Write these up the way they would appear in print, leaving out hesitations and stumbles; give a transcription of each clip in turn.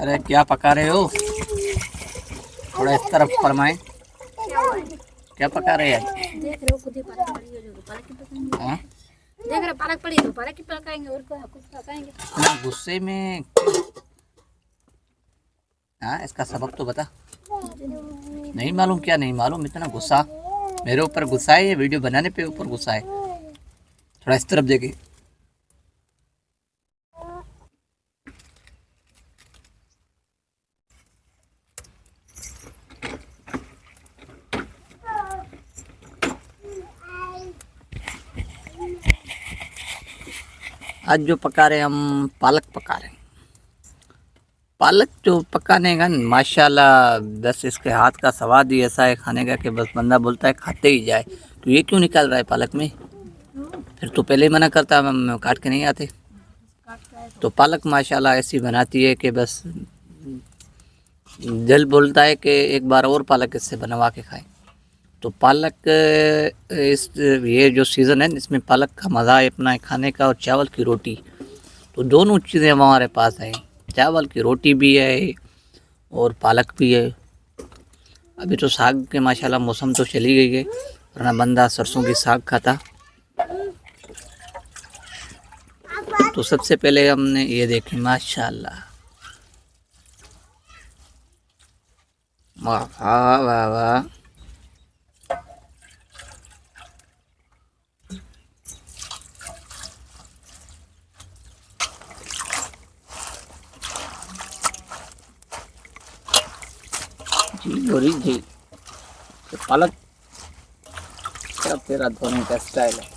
अरे क्या पका रहे हो? थोड़ा इस तरफ फरमाएं। क्या पका रहे हैं? देख रहे हो खुद ही पालक पड़ी है, जो पालक की पकाएंगे। हाँ? देख रहे पालक पड़ी है तो पालक की पकाएंगे और कुछ पकाएंगे। इतना गुस्से में? हाँ, इसका सबक तो बता। नहीं मालूम? क्या नहीं मालूम? इतना गुस्सा मेरे ऊपर गुस्सा है? ये वीडियो बनाने पे ऊपर गुस्सा है? थोड़ा इस तरफ देखिए। आज जो पका रहे हम पालक पका रहे हैं। पालक जो पकाने का माशाल्लाह, बस इसके हाथ का स्वाद ही ऐसा है खाने का कि बस बंदा बोलता है खाते ही जाए। तो ये क्यों निकाल रहा है पालक में? फिर तो पहले ही मना करता, हम काट के नहीं आते। तो पालक माशाल्लाह ऐसी बनाती है कि बस दिल बोलता है कि एक बार और पालक इससे बनवा के खाएं। तो पालक इस ये जो सीज़न है इसमें पालक का मज़ा है अपना खाने का, और चावल की रोटी। तो दोनों चीज़ें हमारे पास हैं, चावल की रोटी भी है और पालक भी है। अभी तो साग के माशाल्लाह मौसम तो चली गई है, वरना बंदा सरसों की साग खाता। तो सबसे पहले हमने ये देखें माशाल्लाह, वाह वाह वाह वाह। जी गोरी जी, तो पालक क्या तेरा धोने का स्टाइल है?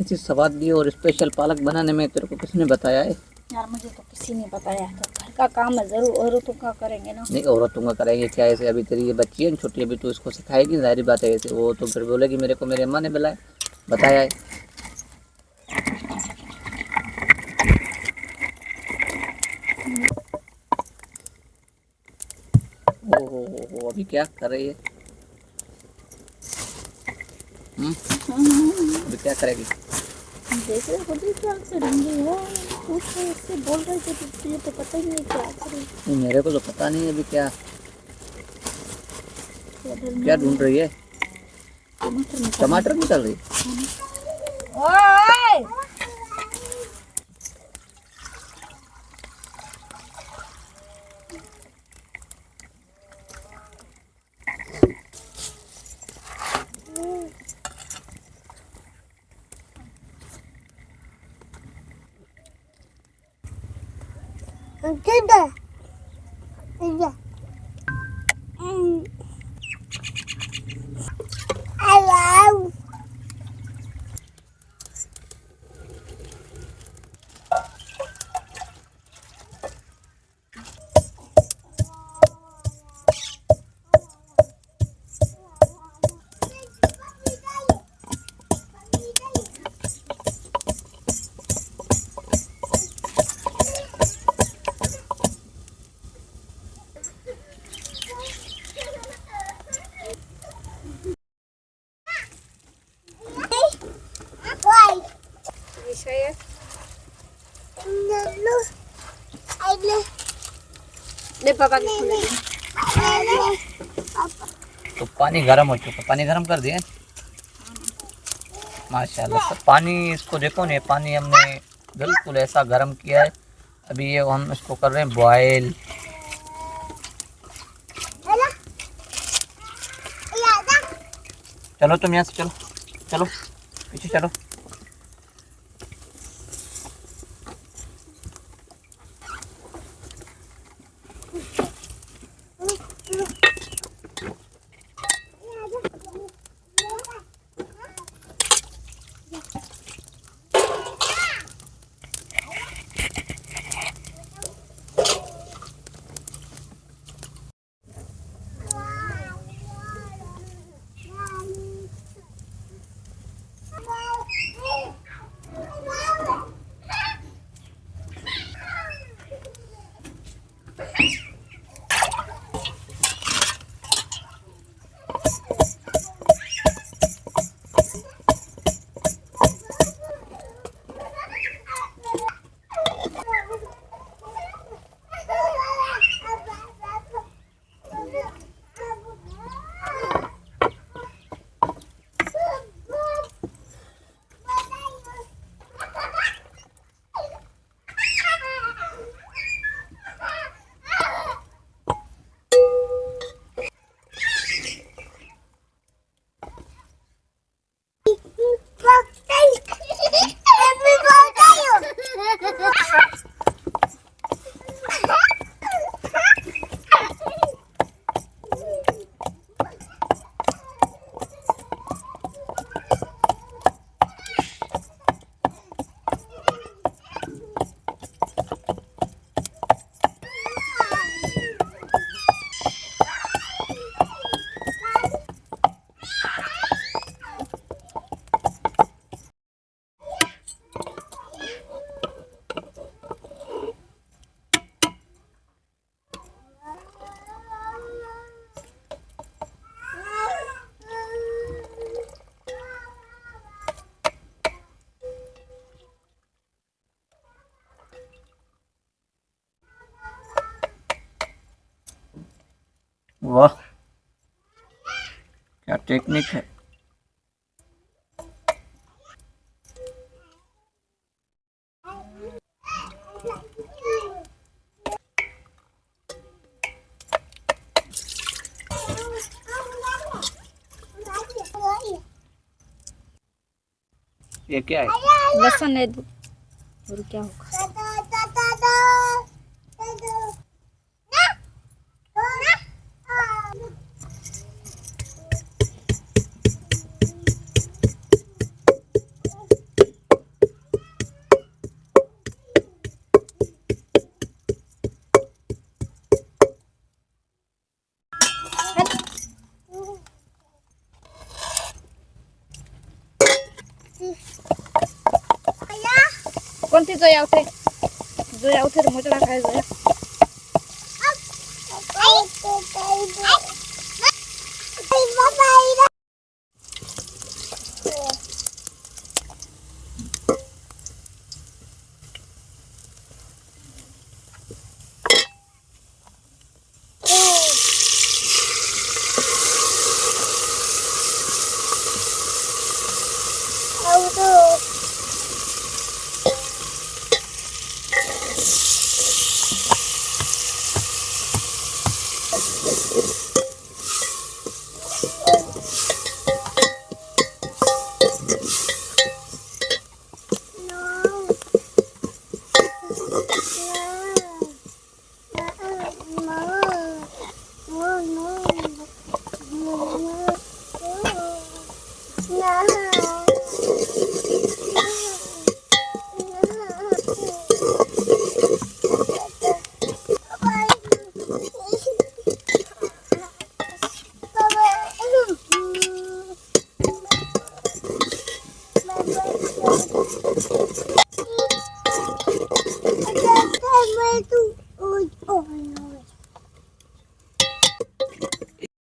ऐसी स्वादली और स्पेशल पालक बनाने में तेरे को किसने बताया है? यार मुझे तो किसी ने बताया था, घर का काम है जरूर औरतों का करेंगे ना। नहीं, औरतों का करेंगे क्या? ऐसे अभी तेरी ये बच्ची है छोटी, अभी तो इसको सिखाएगी, जाहिर बात है। ऐसे वो तो फिर बोलेगी मेरे को मेरी अम्मा ने बताया है। ओ अभी क्या कर रही है? अभी क्या करेगी? देख रहे खुद ही क्या करेंगे हो, कुछ इससे बोल रहे थे तो तुझे तो पता ही नहीं क्या करें। मेरे को तो पता नहीं अभी क्या क्या ढूंढ रही है? टमाटर निकल रही है? ओए ले पापा के खोले तो पानी गर्म हो चुका, पानी गर्म कर दिए माशाल्लाह। तो पानी इसको देखो ना, पानी हमने बिल्कुल ऐसा गर्म किया है। अभी ये हम इसको कर रहे हैं बॉयल। चलो तुम यहाँ से चलो, चलो पीछे चलो। वाह, क्या टेक्निक है। ये क्या है? लहसुन है और क्या होगा। कोणती जोया उठे जोया उठे मोठा काय जोया